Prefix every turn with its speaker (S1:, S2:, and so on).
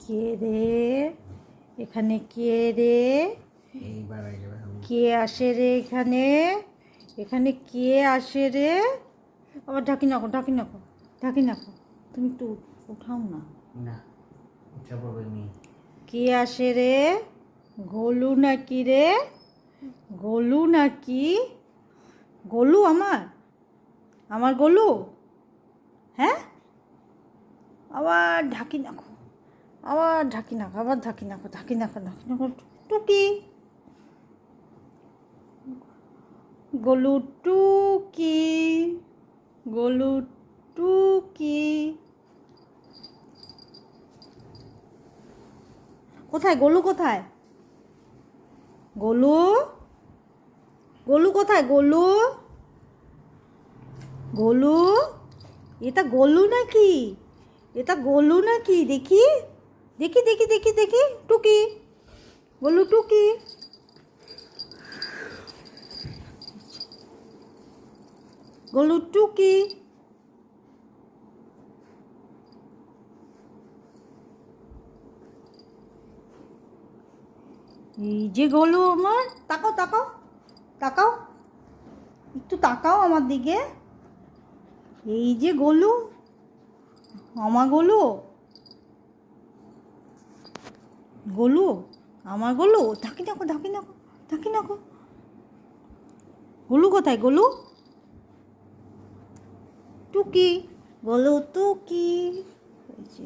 S1: কে রে? এখানে কে রে? কে আসে রে এখানে? এখানে কে আসে রে? আবার ঢাকি নাকো, ঢাকি নাকো, ঢাকি নাকো। তুমি একটু উঠাও না।
S2: না, উঠে পড়বে মেয়ে।
S1: কে আসে রে? গোলু নাকি রে? গোলু নাকি? গোলু আমার? আমার গোলু? হ্যাঁ, আবার ঢাকি নাকো, আবার ঢাকি নাকো, আবার ঢাকি নাকো, ঢাকি নাকো, ঢাকি নাকো। টুকি, গোলু টুকি, গোলু টুকি। কোথায় গোলু? কোথায় গোলু? গোলু কোথায়? গোলু, গোলু, এটা গোলু নাকি? এটা গোলু নাকি? দেখি দেখি দেখি দেখি দেখি। টুকি, গোলু টুকি। গোলু টুকি। এই যে গোলু আমার। তাকাও তাকাও তাকাও, একটু তাকাও আমার দিকে। এই যে গোলু, আমার গোলু, গোলু, আমার গোলু। ঢাকি নাকো, ঢাকি নাকো, ঢাকি নাকো। গোলু কোথায়? গোলু টুকি, গোলু টুকি। এই যে